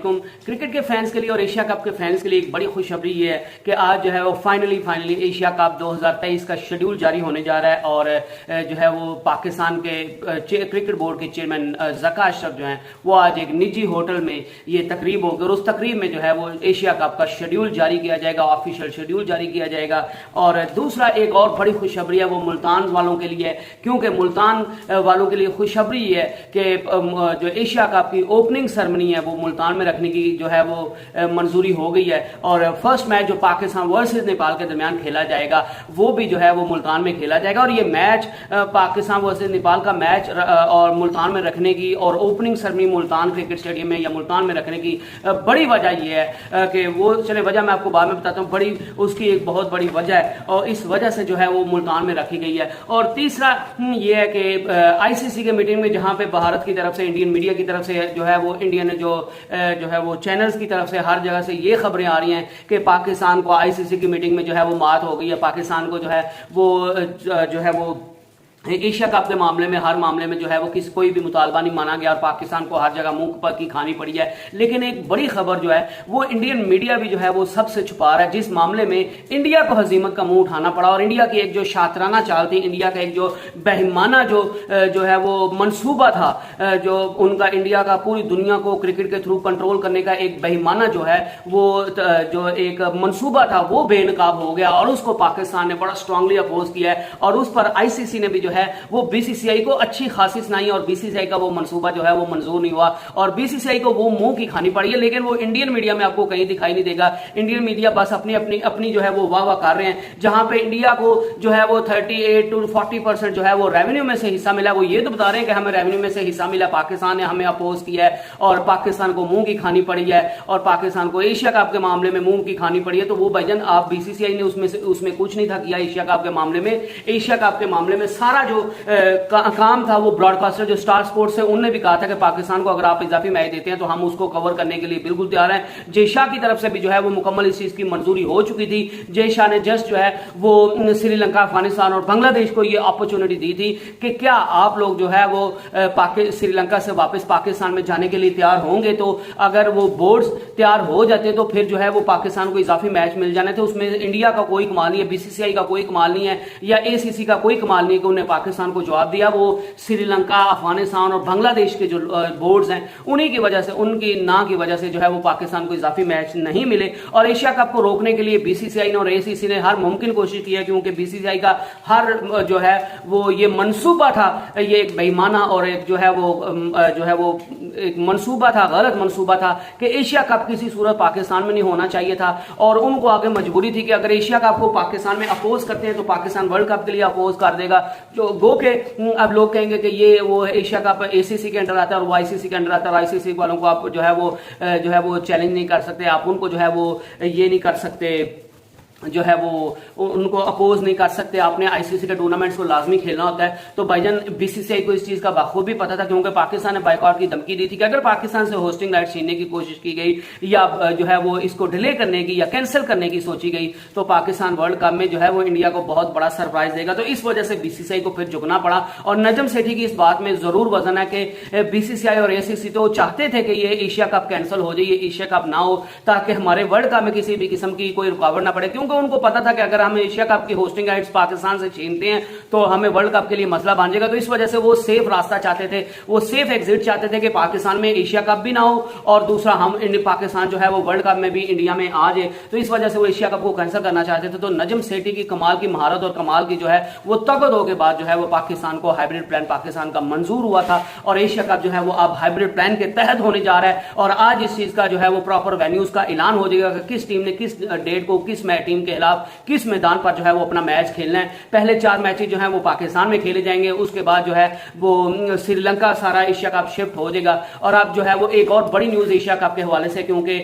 वालेकुम। क्रिकेट के फैंस के लिए और एशिया कप के फैंस के लिए एक बड़ी खुशखबरी ये है कि आज जो है वो फाइनली एशिया कप 2023 का शेड्यूल जारी होने जा रहा है और जो है वो पाकिस्तान के क्रिकेट बोर्ड के चेयरमैन ज़का अशरफ जो हैं वो आज एक निजी होटल में ये तकरीब होगी और उस तकरीब में जो है वो एशिया कप का शेड्यूल जारी किया जाएगा, ऑफिशियल शेड्यूल जारी किया जाएगा। और दूसरा एक और बड़ी खुशखबरी है वो मुल्तान वालों के लिए है, क्योंकि मुल्तान वालों के लिए खुशखबरी ये है कि जो एशिया कप की ओपनिंग सेरेमनी है वो मुल्तान में रखने की जो है वो मंजूरी हो गई है और फर्स्ट मैच जो पाकिस्तान वर्सेस नेपाल के दरमियान खेला जाएगा वो भी जो है वो मुल्तान में खेला जाएगा। और ये मैच पाकिस्तान वर्सेस नेपाल का मैच और मुल्तान में रखने की और opening ceremony Multan cricket stadium में या मुल्तान में रखने की बड़ी वजह ये है कि वो चले वजह मैं आपको बाद में बताता हूँ, बड़ी उसकी एक बहुत बड़ी वजह है और इस वजह से जो है वो मुल्तान में रखी गई है। और तीसरा ये है कि आईसीसी के मीटिंग में जहां पे भारत की तरफ से इंडियन मीडिया की तरफ से जो है वो इंडियन जो है वो चैनल्स की तरफ से हर जगह से ये खबरें आ रही हैं कि पाकिस्तान को आईसीसी की मीटिंग में जो है वो मात हो गई है, पाकिस्तान को जो है वो एशिया कप के मामले में हर मामले में जो है वो कोई भी मुतालबा नहीं माना गया और पाकिस्तान को हर जगह मुंह पर की खानी पड़ी है। लेकिन एक बड़ी खबर जो है वो इंडियन मीडिया भी जो है वो सबसे छुपा रहा है, जिस मामले में इंडिया को हजीमत का मुंह उठाना पड़ा और इंडिया की एक जो शातराना चाल थी, इंडिया का एक जो बेईमाना जो है वो मनसूबा था, जो उनका इंडिया का पूरी दुनिया को क्रिकेट के थ्रू कंट्रोल करने का एक बेईमाना जो है वो जो एक मनसूबा था वो बेनकाब हो गया और उसको पाकिस्तान ने बड़ा स्ट्रांगली अपोज किया है और उस पर आईसीसी ने भी जो है वो बीसीसीआई को अच्छी खासी सुनाई और बीसीसीआई का वो मंसूबा जो है वो मंजूर नहीं हुआ और बीसीसीआई को वो मुंह की खानी पड़ी है। लेकिन वो इंडियन मीडिया में आपको कहीं दिखाई नहीं देगा। इंडियन मीडिया बस अपनी जो है वो वाह कर रहे हैं। जहां पे इंडिया को जो है वो 38 to 40% जो है वो रेवेन्यू में से हिस्सा मिला, वो ये तो बता रहे हैं कि हमें रेवेन्यू में से हिस्सा मिला, पाकिस्तान ने हमें अपोज किया है और पाकिस्तान को मुंह की खानी पड़ी है और पाकिस्तान को एशिया कप के मामले में मुंह की खानी पड़ी है। तो वो भाईजान आप बीसीसीआई ने उसमें कुछ नहीं था किया एशिया कप के मामले में। एशिया कप के मामले में सारा जो काम था वो ब्रॉडकास्टर जो स्टार स्पोर्ट्स है उन्होंने भी कहा था कि पाकिस्तान को अगर आप इजाफी मैच देते हैं तो हम उसको कवर करने के लिए बिल्कुल तैयार हैं। जय शाह की तरफ से भी जो है वो मुकम्मल इस चीज की मंजूरी हो चुकी थी। जय शाह ने जस्ट जो है वो श्रीलंका, अफगानिस्तान और बांग्लादेश को ये अपॉर्चुनिटी दी थी कि क्या आप लोग जो है वो श्रीलंका से वापस पाकिस्तान में जाने के लिए तैयार होंगे, तो अगर वो बोर्ड्स तैयार हो जाते तो फिर जो है वो पाकिस्तान को इजाफी मैच मिल जाने थे। उसमें इंडिया का कोई कमाल नहीं है, बीसीसीआई का कोई कमाल नहीं है या एसीसी का कोई कमाल नहीं है कि उन्हें पाकिस्तान को जवाब दिया। वो श्रीलंका, अफगानिस्तान और बांग्लादेश के जो बोर्ड्स हैं उन्हीं की वजह से, उनकी ना की वजह से जो है वो पाकिस्तान को इजाफी मैच नहीं मिले और एशिया कप को रोकने के लिए बीसीसीआई ने और एसीसी ने हर मुमकिन कोशिश की है, क्योंकि बीसीसीआई का हर जो है वो ये मंसूबा था, ये एक बेईमाना और एक जो है वो एक मंसूबा था, गलत मंसूबा था कि एशिया कप किसी सूरत पाकिस्तान में नहीं होना चाहिए था और उनको आगे मजबूरी थी कि अगर एशिया कप को पाकिस्तान में अपोज करते हैं तो पाकिस्तान वर्ल्ड कप के लिए अपोज कर देगा। जो गो के अब लोग कहेंगे कि ये वो एशिया कप एसीसी के अंडर आता है और वो आईसीसी के अंडर आता है और आईसीसी वालों को आप जो है वो चैलेंज नहीं कर सकते, आप उनको जो है वो ये नहीं कर सकते, जो है वो उनको अपोज नहीं कर सकते, आपने आईसीसी के टूर्नामेंट्स को लाजमी खेलना होता है। तो भाईजान बीसीसीआई को इस चीज का बखूबी पता था, क्योंकि पाकिस्तान ने बाइकआउट की धमकी दी थी कि अगर पाकिस्तान से होस्टिंग राइट छीनने की कोशिश की गई या जो है वो इसको डिले करने की या कैंसिल करने की सोची गई तो पाकिस्तान वर्ल्ड कप में जो है वो इंडिया को बहुत बड़ा सरप्राइज देगा। तो इस वजह से बीसीसीआई को फिर झुकना पड़ा और नजम सेठी की इस बात में जरूर वजन है कि बीसीसीआई और एसीसी तो चाहते थे कि ये एशिया कप कैंसिल हो जाए, ये एशिया कप ना हो, ताकि हमारे वर्ल्ड कप में किसी भी किस्म की कोई रुकावट ना पड़े, क्योंकि उनको पता था कि अगर हम एशिया कप की होस्टिंग राइट्स पाकिस्तान से छीनते हैं तो हमें वर्ल्ड कप के लिए मसला बन जाएगा। तो इस वजह से वो सेफ रास्ता चाहते थे, वो सेफ एग्जिट चाहते थे कि पाकिस्तान में एशिया कप भी ना हो और दूसरा हम पाकिस्तान जो है वो वर्ल्ड कप में भी इंडिया में आ जाए। तो इस वजह से वो एशिया कप को कैंसिल करना चाहते थे। तो नजम सेठी की कमाल की महारत और कमाल की जो है वो तगड़ों के बाद जो है वो पाकिस्तान को हाइब्रिड प्लान पाकिस्तान का मंजूर हुआ था और एशिया कप जो है वो अब हाइब्रिड प्लान के तहत होने जा रहा है और आज इस चीज का जो है वो प्रॉपर वेन्यूज का ऐलान हो जाएगा कि किस टीम ने किस डेट को किस टीम के खिलाफ किस मैदान पर जो है वो अपना मैच खेलना है। पहले 4 मैचेस जो है वो पाकिस्तान में खेले जाएंगे, उसके बाद जो है वो श्रीलंका सारा एशिया कप शिफ्ट हो जाएगा। और अब जो है वो एक और बड़ी न्यूज एशिया कप के हवाले से, क्योंकि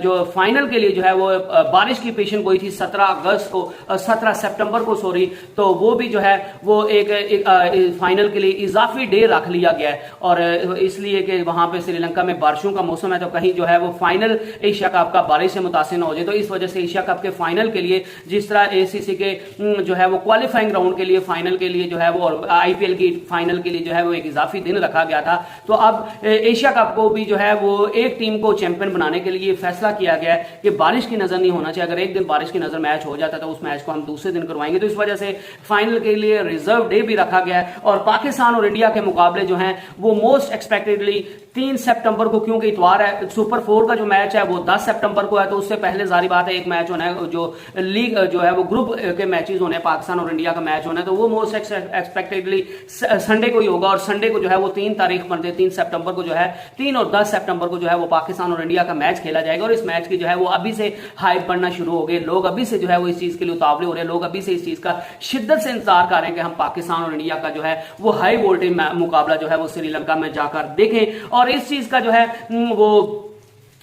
जो फाइनल के लिए जो है वो बारिश की पेशन गोई थी 17 सितंबर को सॉरी, तो वो भी जो है वो एक फाइनल के लिए इजाफी डे रख लिया गया है और इसलिए कि वहां पे श्रीलंका में बारिशों का मौसम है तो कहीं जो है वो फाइनल एशिया कप का बारिश से मुतासिर न हो जाए। तो इस वजह से एशिया कप के फाइनल फाइनल के लिए, जिस तरह एसीसी के जो है वो क्वालिफाइंग राउंड के लिए, फाइनल के लिए जो है वो, और आईपीएल की फाइनल के लिए जो है वो एक इजाफी दिन रखा गया था। तो अब एशिया कप को भी जो है वो एक टीम को चैंपियन बनाने के लिए फैसला किया गया है कि बारिश की नजर नहीं होना चाहिए। अगर एक दिन बारिश की नजर मैच हो जाता है तो उस मैच को हम दूसरे दिन करवाएंगे। तो इस वजह से फाइनल के लिए रिजर्व डे भी रखा गया है। और पाकिस्तान और इंडिया के मुकाबले जो हैं वो मोस्ट एक्सपेक्टेडली 3 सितंबर को, क्योंकि इतवार है, सुपर 4 का जो मैच है वो 10 सितंबर को है। तो उससे पहले जारी बात है एक मैच होना है, जो लीग जो है वो ग्रुप के मैचेस होने हैं, पाकिस्तान और इंडिया का मैच होना है, तो वो मोस्ट एक्सपेक्टेडली संडे को ही होगा। और संडे को जो है वो 3 तारीख बनते, 3 सितंबर को जो है, 3 और 10 सितंबर को जो है वो पाकिस्तान और इंडिया का मैच खेला जाएगा। और इस मैच की जो है वो अभी से हाइप बढ़ना शुरू हो गए, लोग अभी से जो है वो इस चीज के लिए उतावले हो रहे हैं, लोग अभी से इस चीज का शिद्दत से इंतजार कर रहे हैं कि हम पाकिस्तान और इंडिया का जो है वो हाई वोल्टेज मुकाबला जो है वो श्रीलंका में जाकर देखें। और इस चीज का जो है वो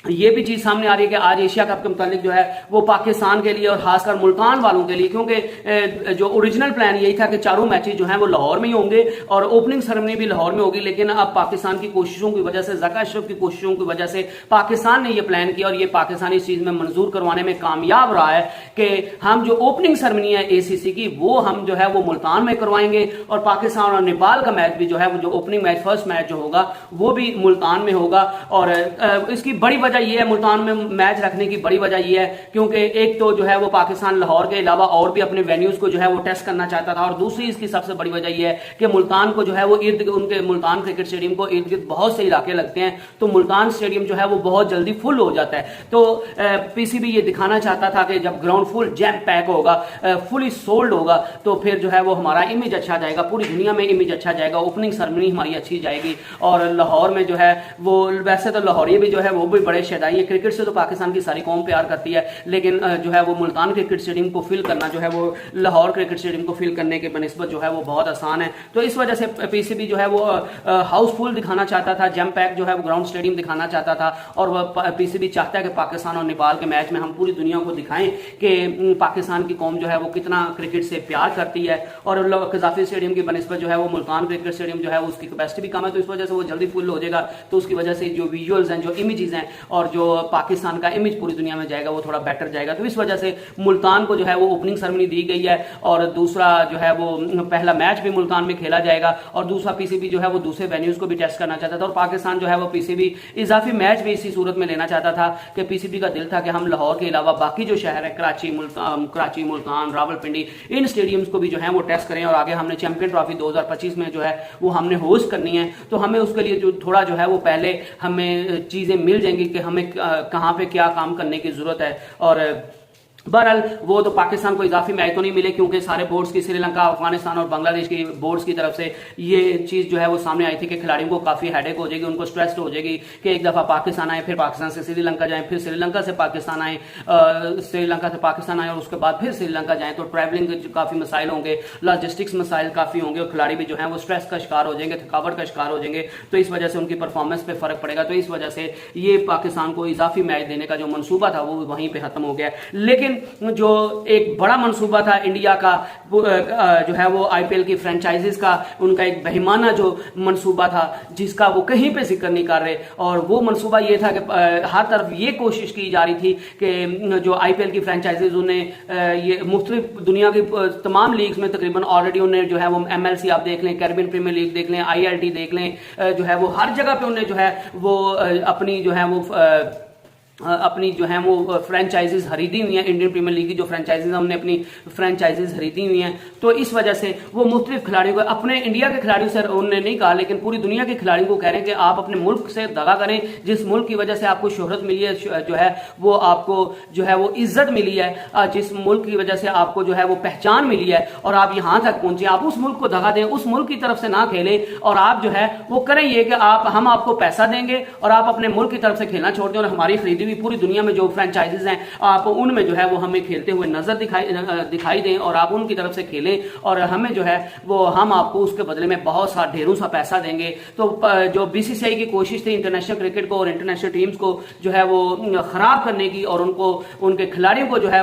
ये भी चीज सामने आ रही है कि आज एशिया कप के मुतालिक जो है वो पाकिस्तान के लिए और खासकर मुल्तान वालों के लिए, क्योंकि जो ओरिजिनल प्लान यही था कि चारों मैचेस जो हैं वो लाहौर में ही होंगे और ओपनिंग सेरेमनी भी लाहौर में होगी। लेकिन अब पाकिस्तान की कोशिशों की वजह से, ज़का अशरफ की कोशिशों की वजह से पाकिस्तान ने यह प्लान किया और ये पाकिस्तान इस चीज में मंजूर करवाने में कामयाब रहा है कि हम जो ओपनिंग सेरेमनी है एसीसी की वो हम जो है वो मुल्तान में करवाएंगे। और पाकिस्तान और नेपाल का मैच भी जो है वो जो ओपनिंग मैच, फर्स्ट मैच जो होगा वो भी मुल्तान में होगा। और इसकी बड़ी वजह यह है, मुल्तान में मैच रखने की बड़ी वजह यह है क्योंकि एक तो जो है वो पाकिस्तान लाहौर के अलावा और भी अपने वेन्यूज को जो है वो टेस्ट करना चाहता था, और दूसरी इसकी सबसे बड़ी वजह यह है कि मुल्तान को जो है वो उनके मुल्तान क्रिकेट स्टेडियम को इर्द गिर्द बहुत से इलाके लगते हैं, तो मुल्तान स्टेडियम जो है वो बहुत जल्दी फुल हो जाता है। तो पीसीबी ये दिखाना चाहता था कि जब ग्राउंड फुल जैम पैक होगा, फुली सोल्ड होगा, तो फिर जो है वो हमारा इमेज अच्छा जाएगा, पूरी दुनिया में इमेज अच्छा जाएगा, ओपनिंग सेरेमनी हमारी अच्छी जाएगी। और लाहौर में जो है वो, वैसे तो लाहौरी भी जो है वो भी बड़े शैदाई, क्रिकेट से तो पाकिस्तान की सारी कौम प्यार करती है, लेकिन जो है वो मुल्तान क्रिकेट स्टेडियम को फिल करना जो है वो लाहौर क्रिकेट स्टेडियम को फिल करने के बनिस्बत जो है वो बहुत आसान है। तो इस वजह से पीसीबी जो है वो हाउसफुल दिखाना चाहता था, जैम पैक जो है वो ग्राउंड स्टेडियम दिखाना चाहता था। और वह पीसीबी चाहता है कि पाकिस्तान और नेपाल के मैच में हम पूरी दुनिया को दिखाएं कि पाकिस्तान की कौम जो है वो कितना क्रिकेट से प्यार करती है। और कजाफी स्टेडियम की बनिस्बत जो है वो मुल्तान क्रिकेट स्टेडियम जो है उसकी कैपेसिटी भी कम है, तो इस वजह से वो जल्दी फुल हो जाएगा। तो उसकी वजह से जो विजुअल्स हैं, जो इमेजेस हैं और जो पाकिस्तान का इमेज पूरी दुनिया में जाएगा वो थोड़ा बेटर जाएगा। तो इस वजह से मुल्तान को जो है वो ओपनिंग सेरेमनी दी गई है। और दूसरा जो है वो पहला मैच भी मुल्तान में खेला जाएगा। और दूसरा पीसीबी जो है वो दूसरे वेन्यूज को भी टेस्ट करना चाहता था। और पाकिस्तान जो है वो पीसीबी इजाफी मैच भी इसी सूरत में लेना चाहता था कि पीसीबी का दिल था कि हम लाहौर के अलावा बाकी जो शहर है, कराची, मुल्तान, रावलपिंडी, इन स्टेडियम्स को भी जो है वो टेस्ट करें। और आगे हमने चैंपियन ट्रॉफी 2025 में जो है वो हमने होस्ट करनी है, तो हमें उसके लिए जो थोड़ा जो है वो पहले हमें चीजें मिल जाएंगी कि हमें कहां पे क्या काम करने की जरूरत है। और बहरहाल वो तो पाकिस्तान को इजाफी मैच तो नहीं मिले, क्योंकि सारे बोर्ड्स की, श्रीलंका, अफगानिस्तान और बांग्लादेश की बोर्ड्स की तरफ से ये चीज जो है वो सामने आई थी कि खिलाड़ियों को काफी हेडेक हो जाएगी, उनको स्ट्रेस हो जाएगी कि एक दफा पाकिस्तान आए, फिर पाकिस्तान से श्रीलंका जाए, फिर श्रीलंका से पाकिस्तान आए, श्रीलंका से पाकिस्तान आए और उसके बाद फिर श्रीलंका जाए, तो ट्रैवलिंग के काफी मसाइल होंगे, लॉजिस्टिक्स मसाइल काफी होंगे और खिलाड़ी भी जो है वो स्ट्रेस का शिकार हो जाएंगे, थकावट का शिकार हो जाएंगे। तो इस वजह से उनकी परफॉर्मेंस पे फर्क पड़ेगा। तो इस वजह से ये पाकिस्तान को इजाफी मैच देने का जो मनसूबा था वो वहीं पे खत्म हो गया। लेकिन जो एक बड़ा मंसूबा था इंडिया का, जो है वो आईपीएल की फ्रेंचाइजीज का, उनका एक बेईमाना जो मंसूबा था जिसका वो कहीं पे जिक्र नहीं कर रहे, और वो मंसूबा ये था कि हर तरफ ये कोशिश की जा रही थी कि जो आईपीएल की फ्रेंचाइजीज उन्हें ये मुख्तलिफ दुनिया की तमाम लीग्स में तकरीबन ऑलरेडी उन्हें जो है वो एमएलसी आप देख लें, कैरिबियन प्रीमियर लीग देख लें, आईएलटी देख लें, जो है वो हर जगह पे उन्हें जो है वो अपनी जो है वो फ्रेंचाइजीज खरीदी हुई हैं। इंडियन प्रीमियर लीग की जो फ्रेंचाइजीज हमने अपनी फ्रेंचाइजीज खरीदी हुई हैं, तो इस वजह से वो मुख्तलिफ खिलाड़ियों को, अपने इंडिया के खिलाड़ियों से उन्होंने नहीं कहा, लेकिन पूरी दुनिया के खिलाड़ियों को कह रहे हैं कि आप अपने मुल्क से दगा करें, जिस मुल्क की वजह से आपको शोहरत मिली है, जो है वो आपको जो है वो इज्जत मिली है, जिस मुल्क की वजह से आपको जो है वो पहचान मिली है, और आप यहां तक पहुंचे, आप उस मुल्क को दगा दें, उस मुल्क की तरफ से ना खेलें, और आप जो है वो करें ये कि हम आपको पैसा देंगे और आप अपने मुल्क की तरफ से खेलना छोड़ दें, और हमारी खरीदी हुई पूरी दुनिया में जो फ्रेंचाइजीज हैं आप उनमें जो है वो हमें खेलते हुए नजर दिखाई दें, और आप उनकी तरफ से खेलें, और हमें जो है वो हम आपको उसके बदले में बहुत सा ढेरों सा पैसा देंगे। तो जो बीसीसीआई की कोशिश थी इंटरनेशनल क्रिकेट को और इंटरनेशनल टीम्स को जो है वो खराब करने की, और उनको उनके खिलाड़ियों को जो है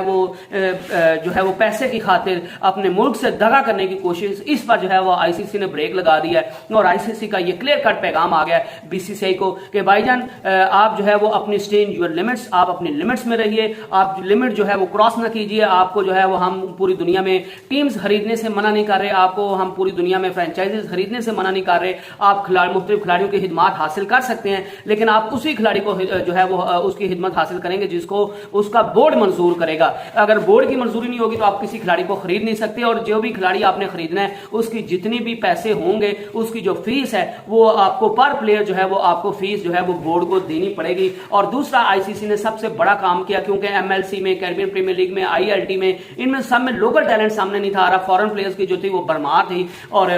वो पैसे की खातिर अपने मुल्क से दगा करने की कोशिश, इस पर जो है वो आईसीसी ने ब्रेक लगा दिया है। और आईसीसी का ये क्लियर कट पैगाम आ गया बीसीसीआई को कि भाईजान आप जो है वो अपनी स्टे इन योर लिमिट्स, आप अपनी लिमिट्स में रहिए, आप लिमिट जो है वो क्रॉस ना कीजिए। आपको जो है वो हम पूरी दुनिया में टीम्स खरीदने से मना नहीं कर रहे, आपको हम पूरी दुनिया में फ्रेंचाइजीज खरीदने से मना नहीं कर रहे। आप मुख्तलिफ खिलाड़ियों की खिदमत हासिल कर सकते हैं, लेकिन आप उसी खिलाड़ी को जो है वो उसकी खिदमत हासिल करेंगे जिसको उसका बोर्ड मंजूर करेगा। अगर बोर्ड की मंजूरी नहीं होगी तो आप किसी खिलाड़ी को खरीद नहीं सकते, और जो भी खिलाड़ी आपने खरीदना है उसकी जितनी भी पैसे होंगे, उसकी जो फीस है वो आपको पर प्लेयर जो है वो आपको फीस जो है वो बोर्ड को देनी पड़ेगी। और दूसरा, आईसीसी ने सबसे बड़ा काम किया, क्योंकि एमएलसी में, कैरिबियन प्रीमियर लीग में, आईएलटी में, इनमें सब में लोकल टैलेंट सामने नहीं था आ रहा। फॉरेन प्लेयर्स की जो थी वो भरमार थी, और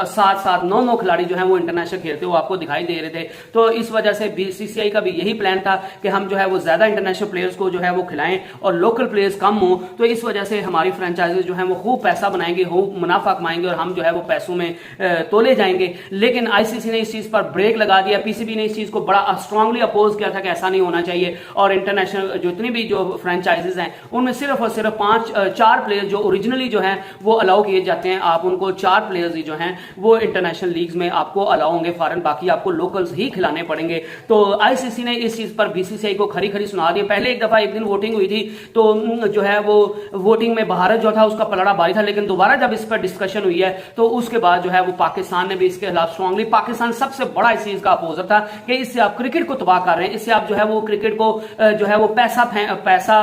साथ साथ 9 खिलाड़ी जो है वो इंटरनेशनल खेलते हुए आपको दिखाई दे रहे थे। तो इस वजह से बीसीसीआई का भी यही प्लान था कि हम जो है वो ज्यादा इंटरनेशनल प्लेयर्स को जो है वो खिलाएं और लोकल प्लेयर्स कम हो। तो इस वजह से हमारी फ्रेंचाइजीज जो है वो खूब पैसा बनाएंगे, खूब मुनाफा कमाएंगे, और हम जो है वो पैसों में तोले जाएंगे। लेकिन आईसीसी ने इस चीज पर ब्रेक लगा दिया। पीसीबी ने इस चीज को बड़ा स्ट्रांगली अपोज किया था कि ऐसा नहीं होना चाहिए, और इंटरनेशनल जितनी भी जो फ्रेंचाइजीज हैं उनमें सिर्फ और सिर्फ 4 प्लेयर जो ओरिजिनली जो हैं वो अलाउ किए जाते हैं। आप उनको 4 प्लेयर्स ही जो हैं वो इंटरनेशनल लीग्स में आपको अलाउ होंगे, फॉरेन बाकी आपको लोकल्स ही खिलाने पड़ेंगे। तो आईसीसी ने इस चीज पर बीसीसीआई को खरी खरी सुना दी। पहले एक दफा एक दिन वोटिंग हुई थी, तो जो है वो वोटिंग में भारत जो था उसका पलड़ा भारी था, लेकिन दोबारा जब इस पर डिस्कशन हुई है तो उसके बाद जो है वो पाकिस्तान ने भी इसके खिलाफ स्ट्रांगली, पाकिस्तान सबसे बड़ा इस चीज का अपोजर था कि इससे आप क्रिकेट को तबाह कर रहे हैं, इससे आप जो है वो क्रिकेट को जो है वो पैसा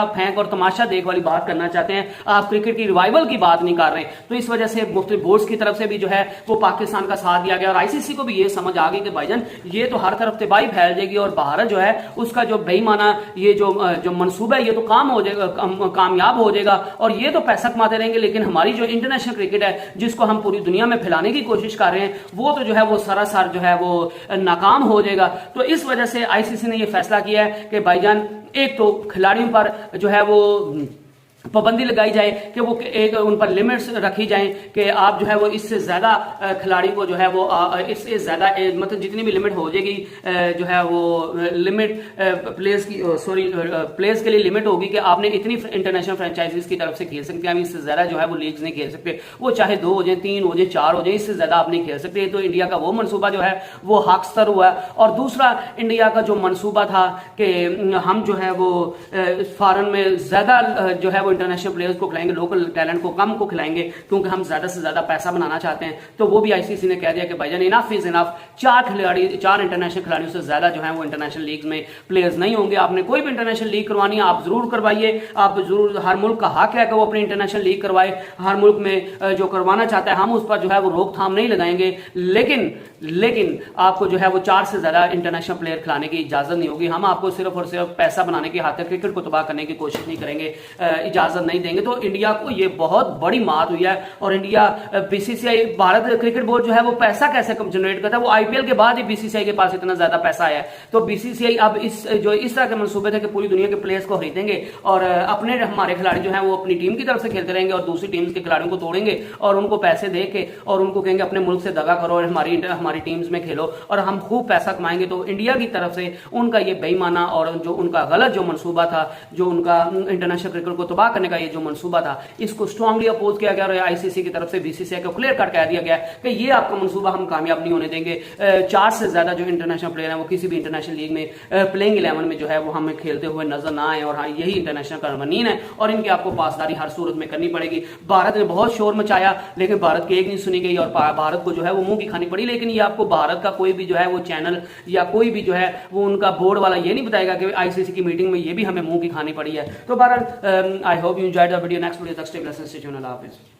फेंक और तमाशा देख वाली बात करना चाहते हैं, आप क्रिकेट की रिवाइवल की बात नहीं कर रहे। तो इस वजह से मुख्तलिफ बोर्ड्स की तरफ से भी जो है वो पाकिस्तान का साथ दिया गया, और आईसीसी को भी ये समझ आ गई कि भाईजान ये तो हर तरफ तबाही फैल जाएगी, और भारत जो है उसका जो बेईमाना ये जो मंसूबा है ये तो कामयाब हो जाएगा, और ये तो पैसा कमाते रहेंगे, लेकिन हमारी जो इंटरनेशनल क्रिकेट है जिसको हम पूरी दुनिया में फैलाने की कोशिश कर रहे हैं वो तो जो है वो सरासर जो है वो नाकाम हो जाएगा। तो इस वजह से आईसीसी ने ये फैसला किया है कि भाईजान एक तो खिलाड़ियों पर जो है वो पाबंदी लगाई जाए, कि वो एक उन पर लिमिट्स रखी जाएं कि आप जो है वो इससे ज्यादा खिलाड़ी को जो है वो इससे ज्यादा मतलब जितनी भी लिमिट हो जाएगी जो है वो लिमिट प्लेयर्स के लिए लिमिट होगी कि आपने इतनी इंटरनेशनल फ्रेंचाइजीज की तरफ से खेल सकते हैं, हम इससे ज्यादा जो है वो लीग्स नहीं खेल सकते, वो चाहे 2 हो जाए, 3 हो जाए, 4 हो जाए, इससे ज्यादा आप नहीं खेल सकते। तो इंडिया का वो मनसूबा जो है वो हकस्तर हुआ। और दूसरा, इंडिया का जो मनसूबा था कि हम जो है वो फॉरेन में ज्यादा जो है वो इंटरनेशनल प्लेयर्स को खिलाएंगे, लोकल टैलेंट को कम को खिलाएंगे, क्योंकि हम ज्यादा से ज्यादा पैसा बनाना चाहते हैं। तो वो भी आईसीसी ने कह दिया कि भाईजान इनफ इज इनफ, 4 इंटरनेशनल खिलाड़ियों से ज्यादा जो है वो इंटरनेशनल लीग में प्लेयर्स नहीं होंगे। आपने कोई भी इंटरनेशनल लीग करवानी है आप जरूर करवाइए, आप जरूर, हर मुल्क का हक है कि वो अपनी इंटरनेशनल लीग करवाए, हर मुल्क में जो करवाना चाहता है हम उस पर जो है वो रोकथाम नहीं लगाएंगे, लेकिन आपको जो है वो 4 से ज्यादा इंटरनेशनल प्लेयर खिलाने की इजाजत नहीं होगी। हम आपको सिर्फ और सिर्फ पैसा बनाने की खातिर क्रिकेट को तबाह करने की कोशिश नहीं करेंगे, इजाजत नहीं देंगे। तो इंडिया को ये बहुत बड़ी मात हुई है, और India BCCI Bharat cricket board जो है वो पैसा कैसे जनरेट करता है, वो आईपीएल के बाद ही बीसीसीआई के पास इतना ज्यादा पैसा आया है। तो बीसीसीआई अब इस तरह के मंसूबे थे कि पूरी दुनिया के प्लेयर्स को खरीदेंगे, और अपने हमारे खिलाड़ी जो है वो अपनी टीम की तरफ से खेलते रहेंगे, और दूसरी टीम के खिलाड़ियों को तोड़ेंगे और उनको पैसे दे के और उनको कहेंगे अपने मुल्क से दगा करो और हमारी टीम्स में खेलो और हम खूब पैसा कमाएंगे। तो इंडिया की तरफ से उनका ये बेईमाना और जो उनका गलत जो मंसूबा था, जो उनका इंटरनेशनल क्रिकेट को तबाह करने का ये जो मंसूबा था, इसको स्ट्रांगली अपोज किया गया, और आईसीसी की तरफ से बीसीसीआई को क्लियर कट कह दिया गया कि ये आपका मंसूबा हम कामयाब नहीं होने देंगे। 4 से ज्यादा जो इंटरनेशनल प्लेयर हैं वो किसी भी इंटरनेशनल लीग में प्लेइंग 11 में जो है वो हमें खेलते हुए नजर ना आए, और हाँ यही इंटरनेशनल कवानीन है और इनकी आपको पासदारी हर सूरत में करनी पड़ेगी। भारत ने बहुत शोर मचाया, लेकिन भारत की एक नहीं सुनी गई और भारत को जो है वो मुंह की खानी पड़ी। लेकिन ये आपको भारत का कोई भी जो है वो चैनल या कोई भी जो है वो उनका बोर्ड वाला ये नहीं बताएगा कि आईसीसी की मीटिंग में ये भी हमें मुंह की खानी पड़ी है। तो बहरहाल I hope you enjoyed the video. Next video तक स्टे ब्लेस्ड, स्टे ट्यून्ड, अल्लाह हाफिज़।